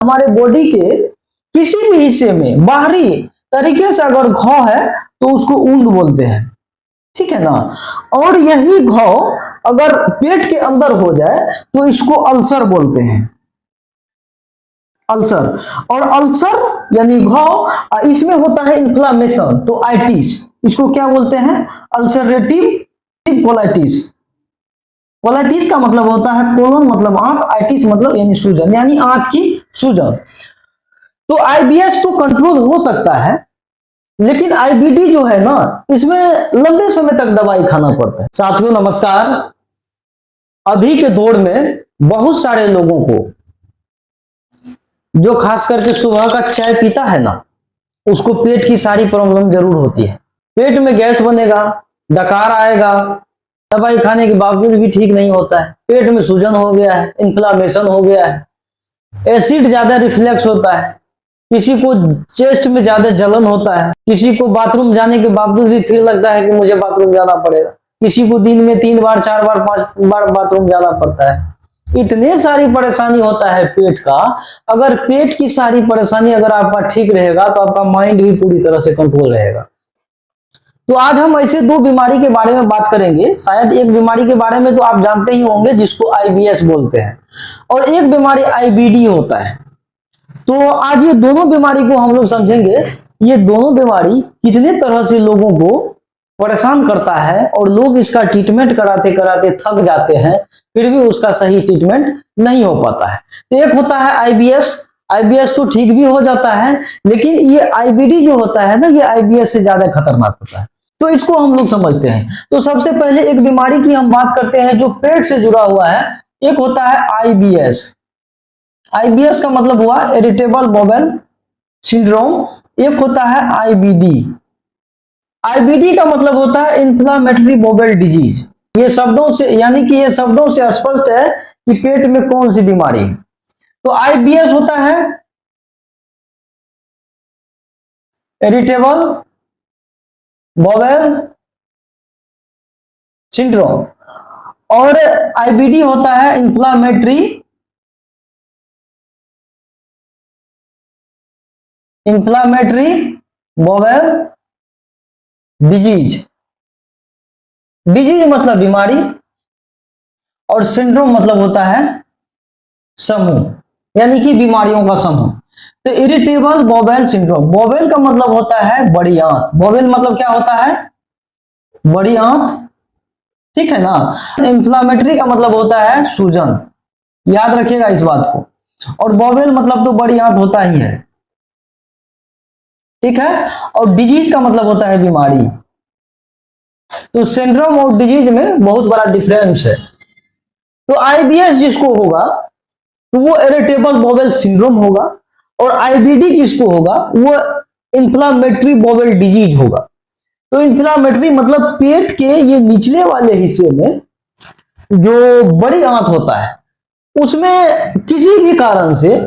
हमारे बॉडी के किसी भी हिस्से में बाहरी तरीके से अगर घाव है तो उसको ऊंड बोलते हैं, ठीक है ना। और यही घाव अगर पेट के अंदर हो जाए तो इसको अल्सर बोलते हैं, अल्सर। और अल्सर यानी घाव, इसमें होता है इन्फ्लामेशन, तो आइटिस, इसको क्या बोलते हैं, अल्सरेटिव कोलाइटिस। कोलाइटिस का मतलब होता है कोलोन मतलब आंत, आइटिस मतलब यानी सूजन, यानी आंत की सूजन। तो आईबीएस तो कंट्रोल हो सकता है, लेकिन आईबीडी जो है ना, इसमें लंबे समय तक दवाई खाना पड़ता है। साथियों नमस्कार। अभी के दौर में बहुत सारे लोगों को, जो खास करके सुबह का चाय पीता है ना, उसको पेट की सारी प्रॉब्लम जरूर होती है। पेट में गैस बनेगा, डकार आएगा, दवाई खाने के बावजूद भी ठीक नहीं होता है। पेट में सूजन हो गया है, इन्फ्लामेशन हो गया है, एसिड ज्यादा रिफ्लेक्स होता है, किसी को चेस्ट में ज्यादा जलन होता है, किसी को बाथरूम जाने के बावजूद भी फिर लगता है कि मुझे बाथरूम जाना पड़ेगा, किसी को दिन में 3 बार 4 बार 5 बार बाथरूम जाना पड़ता है। इतने सारी परेशानी होता है पेट का। अगर पेट की सारी परेशानी अगर आपका ठीक रहेगा तो आपका माइंड भी पूरी तरह से कंट्रोल रहेगा। तो आज हम ऐसे 2 बीमारी के बारे में बात करेंगे। शायद एक बीमारी के बारे में तो आप जानते ही होंगे, जिसको आईबीएस बोलते हैं, और एक बीमारी आईबीडी होता है। तो आज ये दोनों बीमारी को हम लोग समझेंगे। ये दोनों बीमारी कितने तरह से लोगों को परेशान करता है, और लोग इसका ट्रीटमेंट कराते कराते थक जाते हैं, फिर भी उसका सही ट्रीटमेंट नहीं हो पाता है। तो एक होता है आईबीएस। आईबीएस तो ठीक भी हो जाता है, लेकिन ये आईबीडी जो होता है ना, ये आईबीएस से ज्यादा खतरनाक होता है। तो इसको हम लोग समझते हैं। तो सबसे पहले एक बीमारी की हम बात करते हैं जो पेट से जुड़ा हुआ है। एक होता है आईबीएस। आईबीएस का मतलब हुआ इरिटेबल बाउल सिंड्रोम। एक होता है आईबीडी। आईबीडी का मतलब होता है इन्फ्लामेटरी बाउल डिजीज। ये शब्दों से, यानी कि ये शब्दों से स्पष्ट है कि पेट में कौन सी बीमारी है। तो आईबीएस होता है इरिटेबल बाउल सिंड्रोम, और आईबीडी होता है इन्फ्लामेटरी बाउल डिजीज। डिजीज मतलब बीमारी, और सिंड्रोम मतलब होता है समूह, यानी कि बीमारियों का समूह। तो इरिटेबल बाउल सिंड्रोम, बाउल का मतलब होता है बड़ी आंत। बाउल मतलब क्या होता है, बड़ी आंत, ठीक है ना। इन्फ्लामेटरी का मतलब होता है सूजन, याद रखिएगा इस बात को। और बाउल मतलब तो बड़ी आंत होता ही है, ठीक है। और डिजीज का मतलब होता है बीमारी। तो सिंड्रोम और डिजीज में बहुत बड़ा डिफरेंस है। तो आईबीएस जिसको होगा तो वो इरिटेबल बाउल सिंड्रोम होगा, और आईबीडी जिसको होगा वो इन्फ्लामेटरी बाउल डिजीज होगा। तो इन्फ्लामेटरी मतलब पेट के ये निचले वाले हिस्से में जो बड़ी आंत होता है, उसमें किसी भी कारण से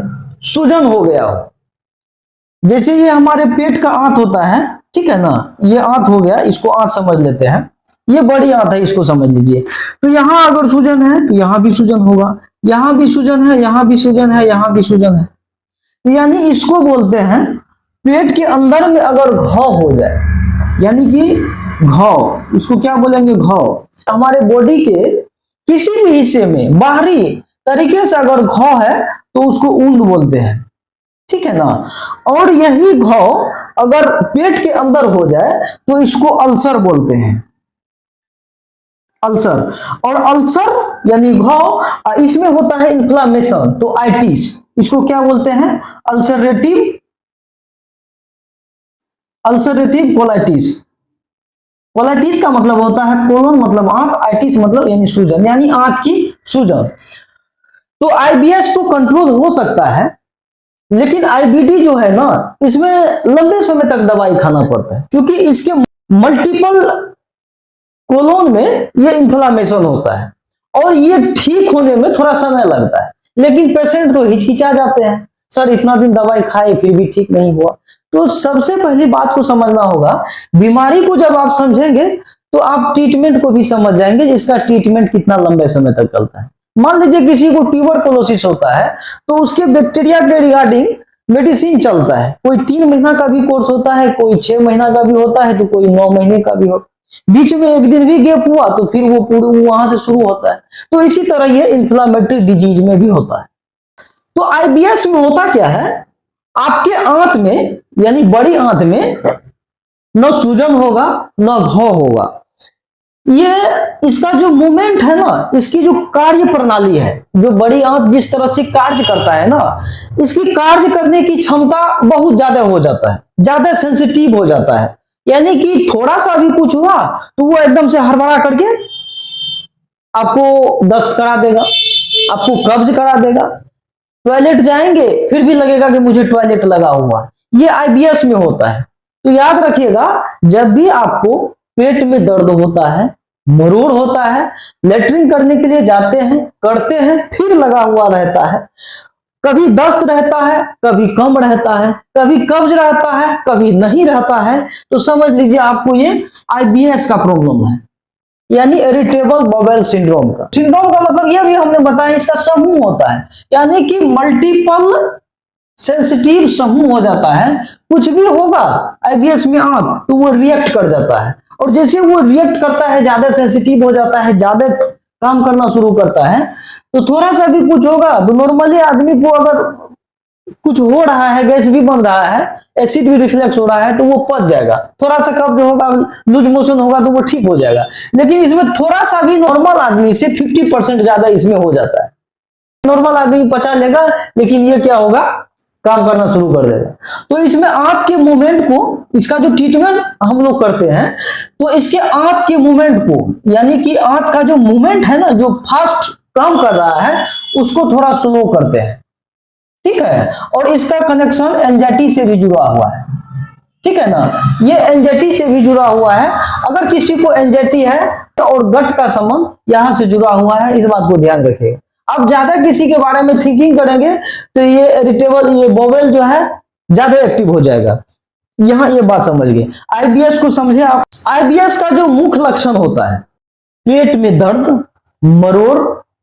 सूजन हो गया हो। जैसे ये हमारे पेट का आंत होता है, ठीक है ना, ये आंत हो गया, इसको आंत समझ लेते हैं, ये बड़ी आंत है, इसको समझ लीजिए। तो यहां अगर सूजन है तो यहां भी सूजन होगा, यहां भी सूजन है, यहां भी सूजन है, यहां भी सूजन है। तो यानी इसको बोलते हैं, पेट के अंदर में अगर घाव हो जाए, यानी कि घाव, इसको क्या बोलेंगे, घाव। हमारे बॉडी के किसी भी हिस्से में बाहरी तरीके से अगर घाव है तो उसको ऊंड बोलते हैं, ठीक है ना। और यही घाव अगर पेट के अंदर हो जाए तो इसको अल्सर बोलते हैं, अल्सर। और अल्सर यानी घाव, इसमें होता है इन्फ्लामेशन, तो आइटिस, इसको क्या बोलते हैं, अल्सरेटिव कोलाइटिस। कोलाइटिस का मतलब होता है कोलोन मतलब आंत, आइटिस मतलब यानी सूजन, यानी आंत की सूजन। तो आईबीएस तो कंट्रोल हो सकता है, लेकिन आईबीडी जो है ना, इसमें लंबे समय तक दवाई खाना पड़ता है, क्योंकि इसके मल्टीपल कोलोन में ये इन्फ्लामेशन होता है, और ये ठीक होने में थोड़ा समय लगता है। लेकिन पेशेंट तो हिचकिचा जाते हैं, सर इतना दिन दवाई खाए फिर भी ठीक नहीं हुआ। तो सबसे पहली बात को समझना होगा, बीमारी को जब आप समझेंगे तो आप ट्रीटमेंट को भी समझ जाएंगे, जिसका ट्रीटमेंट कितना लंबे समय तक चलता है। मान लीजिए किसी को ट्यूबरकुलोसिस होता है तो उसके बैक्टीरिया के रिगार्डिंग मेडिसिन चलता है। कोई 3 महीना का भी कोर्स होता है, कोई 6 महीना का भी होता है, तो कोई 9 महीने का भी होता है। बीच में एक दिन भी गैप हुआ तो फिर वो पूरे वहां से शुरू होता है। तो इसी तरह ये इन्फ्लामेटरी डिजीज में भी होता है। तो आईबीएस में होता क्या है, आपके आंत में यानी बड़ी आंत में न सूजन होगा न घाव होगा। ये इसका जो मूवमेंट है ना, इसकी जो कार्य प्रणाली है, जो बड़ी आंत जिस तरह से कार्य करता है ना, इसकी कार्य करने की क्षमता बहुत ज्यादा हो जाता है, ज्यादा सेंसिटिव हो जाता है। यानी कि थोड़ा सा भी कुछ हुआ तो वो एकदम से हड़बड़ा करके आपको दस्त करा देगा, आपको कब्ज करा देगा। टॉयलेट जाएंगे फिर भी लगेगा कि मुझे टॉयलेट लगा हुआ। ये आईबीएस में होता है। तो याद रखिएगा, जब भी आपको पेट में दर्द होता है, मरोड़ होता है, लेटरिन करने के लिए जाते हैं, करते हैं, फिर लगा हुआ रहता है, कभी दस्त रहता है, कभी कम रहता है, कभी कब्ज रहता है, कभी नहीं रहता है, तो समझ लीजिए आपको ये आईबीएस का प्रॉब्लम है, यानी इरिटेबल बाउल सिंड्रोम का। सिंड्रोम का मतलब यह भी हमने बताया, इसका समूह होता है, यानी कि मल्टीपल सेंसिटिव समूह हो जाता है। कुछ भी होगा आईबीएस में आंत तो वो रिएक्ट कर जाता है, और जैसे वो रिएक्ट करता है, ज्यादा सेंसिटिव हो जाता है, ज्यादा काम करना शुरू करता है, तो थोड़ा सा भी कुछ होगा तो नॉर्मली आदमी को अगर कुछ हो रहा है, गैस भी बन रहा है, एसिड भी रिफ्लेक्स हो रहा है, तो वो पच जाएगा। थोड़ा सा कब्ज होगा, लूज मोशन होगा तो वो ठीक हो जाएगा। लेकिन इसमें थोड़ा सा भी नॉर्मल आदमी से 50% ज्यादा इसमें हो जाता है। नॉर्मल आदमी पचा लेगा, लेकिन ये क्या होगा, काम करना शुरू कर देगा। तो इसमें आंत के मूवमेंट को, इसका जो ट्रीटमेंट हम लोग करते हैं, तो इसके आंत के मूवमेंट को, यानी कि आंत का जो मूवमेंट है ना, जो फास्ट काम कर रहा है, उसको थोड़ा स्लो करते हैं, ठीक है। और इसका कनेक्शन एंजाइटी से भी जुड़ा हुआ है, ठीक है ना, ये एंजाइटी से भी जुड़ा हुआ है। अगर किसी को एंजाइटी है तो और गट का संबंध यहां से जुड़ा हुआ है, इस बात को ध्यान रखिएगा। अब ज्यादा किसी के बारे में थिंकिंग करेंगे तो ये इरिटेबल, ये बॉवेल जो है ज्यादा एक्टिव हो जाएगा। यहां ये बात समझ गए। आईबीएस को समझे आप। आईबीएस का जो मुख्य लक्षण होता है, पेट में दर्द, मरोड़,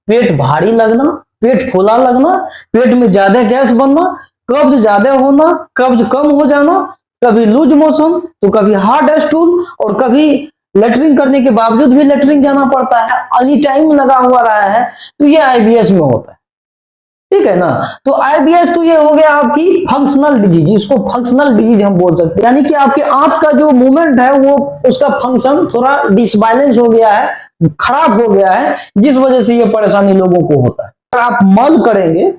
पेट भारी लगना, पेट फूला लगना, पेट में ज्यादा गैस बनना, कब्ज ज्यादा होना, कब्ज कम हो जाना, कभी लूज मोशन तो कभी हार्ड स्टूल, और कभी लेटरिन करने के बावजूद भी लेटरिन जाना पड़ता है, एनी टाइम लगा हुआ रहा है, तो ये आईबीएस में होता है, ठीक है ना। तो आईबीएस तो ये हो गया आपकी फंक्शनल डिजीज, इसको फंक्शनल डिजीज हम बोल सकते हैं। यानी कि आपके आंत का जो मूवमेंट है, वो उसका फंक्शन थोड़ा डिसबैलेंस हो गया है, खराब हो गया है, जिस वजह से ये परेशानी लोगों को होता है। अगर आप मल करेंगे,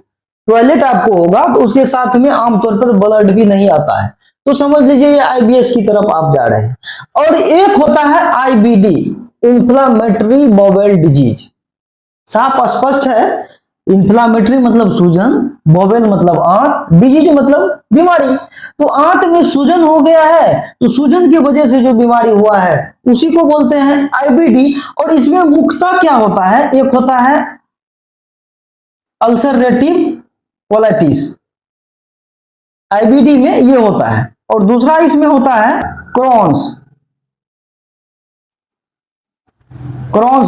टॉयलेट आपको होगा, तो उसके साथ में आमतौर पर ब्लड भी नहीं आता है, तो समझ लीजिए ये आईबीएस की तरफ आप जा रहे हैं। और एक होता है आईबीडी, इंफ्लामेटरी बाउल डिजीज। साफ स्पष्ट है, इंफ्लामेटरी मतलब सूजन, बाउल मतलब आंत, डिजीज मतलब बीमारी। तो आंत में सूजन हो गया है, तो सूजन की वजह से जो बीमारी हुआ है उसी को बोलते हैं आईबीडी। और इसमें मुख्यतः क्या होता है, एक होता है अल्सरेटिव कोलाइटिस, आईबीडी में ये होता है, और दूसरा इसमें होता है क्रॉन्स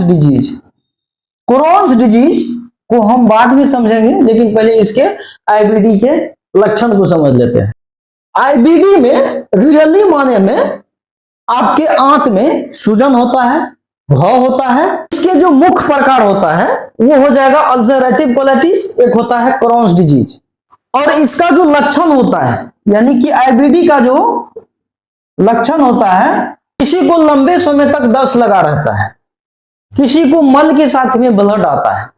डिजीज। क्रॉन्स डिजीज को हम बाद में समझेंगे, लेकिन पहले इसके आईबीडी के लक्षण को समझ लेते हैं। आईबीडी में रियली माने में आपके आंत में सूजन होता है, घाव होता है। इसके जो मुख्य प्रकार होता है वो हो जाएगा अल्सरेटिव कोलाइटिस, एक होता है क्रॉन्स डिजीज। और इसका जो लक्षण होता है, यानी कि आईबीडी का जो लक्षण होता है, किसी को लंबे समय तक दस्त लगा रहता है, किसी को मल के साथ में ब्लड आता है,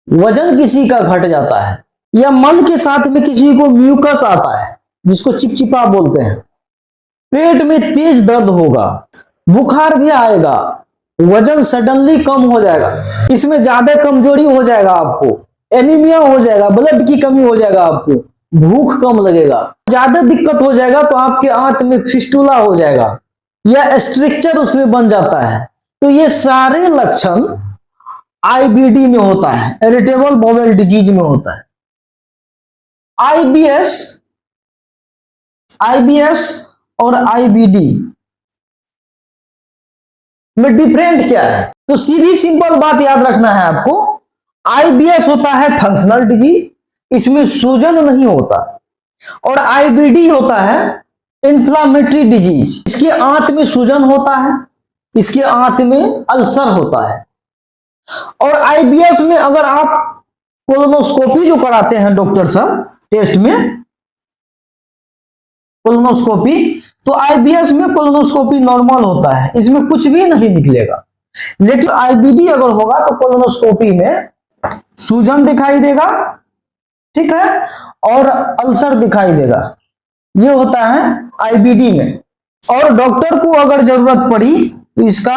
वजन किसी का घट जाता है, या मल के साथ में किसी को म्यूकस आता है जिसको चिपचिपा बोलते हैं, पेट में तेज दर्द होगा, बुखार भी आएगा, वजन सडनली कम हो जाएगा, इसमें ज्यादा कमजोरी हो जाएगा, आपको एनीमिया हो जाएगा, ब्लड की कमी हो जाएगा, आपको भूख कम लगेगा, ज्यादा दिक्कत हो जाएगा तो आपके आंत में फिस्टुला हो जाएगा या स्ट्रक्चर उसमें बन जाता है। तो ये सारे लक्षण आईबीडी में होता है, इरिटेबल बाउल डिजीज में होता है। आईबीएस और आईबीडी में डिफरेंट क्या है, तो सीधी सिंपल बात याद रखना है आपको। आईबीएस होता है फंक्शनल डिजीज, इसमें सूजन नहीं होता। और आईबीडी होता है इंफ्लामेटरी डिजीज, इसके आंत में सूजन होता है, इसके आंत में अल्सर होता है। और आईबीएस में अगर आप कोलोनोस्कोपी जो कराते हैं डॉक्टर साहब टेस्ट में कोलोनोस्कोपी, तो आईबीएस में कोलोनोस्कोपी नॉर्मल होता है, इसमें कुछ भी नहीं निकलेगा। लेकिन आईबीडी अगर होगा तो कोलोनोस्कोपी में सूजन दिखाई देगा, ठीक है, और अल्सर दिखाई देगा। ये होता है आईबीडी में। और डॉक्टर को अगर जरूरत पड़ी तो इसका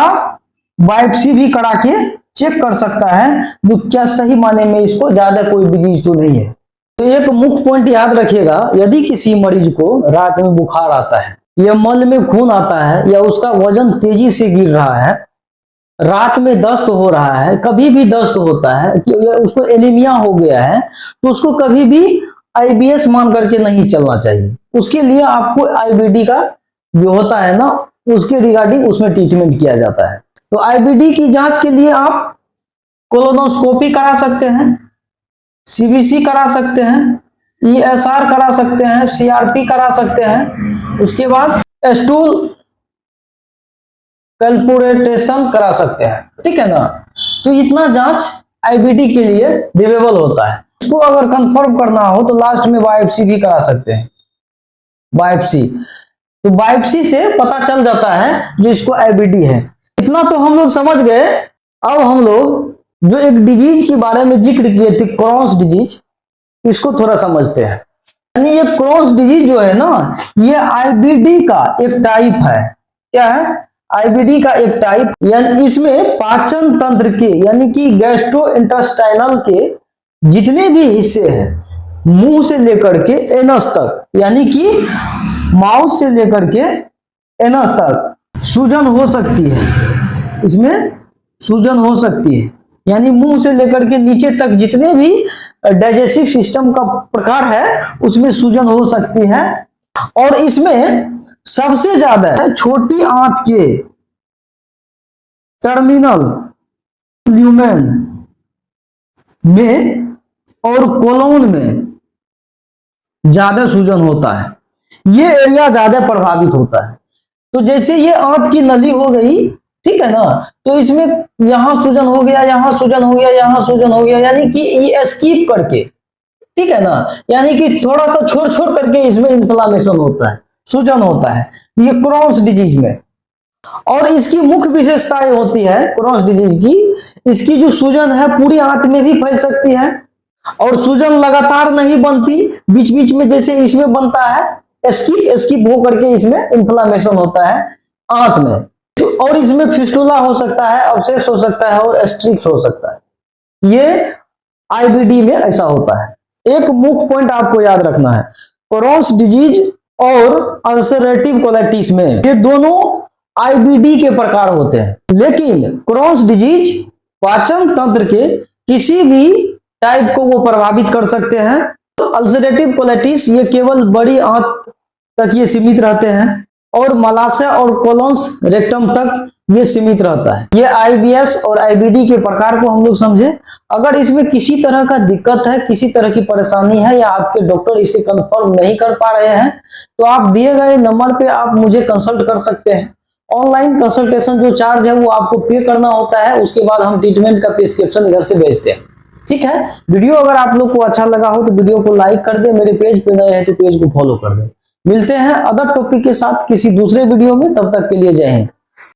बायोप्सी भी करा के चेक कर सकता है जो क्या सही माने में इसको ज्यादा कोई डिजीज तो नहीं है। तो एक मुख्य पॉइंट याद रखिएगा, यदि किसी मरीज को रात में बुखार आता है या मल में खून आता है या उसका वजन तेजी से गिर रहा है, रात में दस्त हो रहा है, कभी भी दस्त होता है कि उसको एनीमिया हो गया है, तो उसको कभी भी आईबीएस मान करके नहीं चलना चाहिए। उसके लिए आपको आईबीडी का जो होता है ना उसके रिगार्डिंग उसमें ट्रीटमेंट किया जाता है। तो आईबीडी की जांच के लिए आप कोलोनोस्कोपी करा सकते हैं, सीबीसी करा सकते हैं, ईएसआर करा सकते हैं, सीआरपी करा सकते हैं, उसके बाद स्टूल कैल्कुलेशन करा सकते हैं, ठीक है ना। तो इतना जांच आईबीडी के लिए डिलेबल होता है। इसको अगर कंफर्म करना हो तो लास्ट में बायोप्सी भी करा सकते हैं, बायोप्सी। तो बायोप्सी से पता चल जाता है जो इसको आईबीडी है। इतना तो हम लोग समझ गए। अब हम लोग जो एक डिजीज के बारे में जिक्र किए थे, क्रॉन्स डिजीज, इसको थोड़ा समझते हैं। यानी ये क्रॉन्स डिजीज जो है ना, ये आईबीडी का एक टाइप है। क्या है? आईबीडी का एक टाइप। यानी इसमें पाचन तंत्र के यानी कि गैस्ट्रोइंटेस्टाइनल के जितने भी हिस्से हैं, मुंह से लेकर के एनस तक, यानी कि माउथ से लेकर के एनस तक सूजन हो सकती है। इसमें सूजन हो सकती है, यानी मुंह से लेकर के नीचे तक जितने भी डाइजेस्टिव सिस्टम का प्रकार है उसमें सूजन हो सकती है। और इसमें सबसे ज्यादा है छोटी आंत के टर्मिनल ल्यूमेन में और कोलोन में ज्यादा सूजन होता है। ये एरिया ज्यादा प्रभावित होता है। तो जैसे ये आंत की नली हो गई, ठीक है ना, तो इसमें यहां सूजन हो गया, यहां सूजन हो गया, यहां सूजन हो गया, यानी कि ये स्किप करके, ठीक है ना, यानी कि थोड़ा सा छोड़ छोड़ करके इसमें इन्फ्लामेशन होता है, सूजन होता है, ये क्रॉन्स डिजीज में। और इसकी मुख्य विशेषताएं होती है क्रॉन्स डिजीज की, इसकी जो सूजन है पूरी आंत में भी फैल सकती है और सूजन लगातार नहीं बनती, बीच बीच में जैसे इसमें बनता है स्किप हो करके इसमें इन्फ्लामेशन होता है आंत में। और इसमें फिस्टुला हो सकता है, अब्सेस हो सकता है और स्ट्रिक्स हो सकता है। ये आईबीडी में ऐसा होता है। एक मुख्य पॉइंट आपको याद रखना है, क्रॉन्स डिजीज और अल्सरेटिव कोलाइटिस में ये दोनों आईबीडी के प्रकार होते हैं। लेकिन क्रॉन्स डिजीज पाचन तंत्र के किसी भी टाइप को वो प्रभावित कर सकते हैं। तो अल्सरेटिव कोलाइटिस ये केवल बड़ी आंत तक ये सीमित रहते हैं और मलाशय और कोलोन्स रेक्टम तक ये सीमित रहता है। ये आईबीएस और आईबीडी के प्रकार को हम लोग समझे। अगर इसमें किसी तरह का दिक्कत है, किसी तरह की परेशानी है या आपके डॉक्टर इसे कंफर्म नहीं कर पा रहे हैं, तो आप दिए गए नंबर पे आप मुझे कंसल्ट कर सकते हैं। ऑनलाइन कंसल्टेशन जो चार्ज है वो आपको पे करना होता है, उसके बाद हम ट्रीटमेंट का प्रिस्क्रिप्शन घर से भेजते हैं, ठीक है। वीडियो अगर आप लोग को अच्छा लगा हो तो वीडियो को लाइक कर दे, मेरे पेज पे नए हैं तो पेज को फॉलो कर दे। मिलते हैं अदर टॉपिक के साथ किसी दूसरे वीडियो में, तब तक के लिए जय हिंद।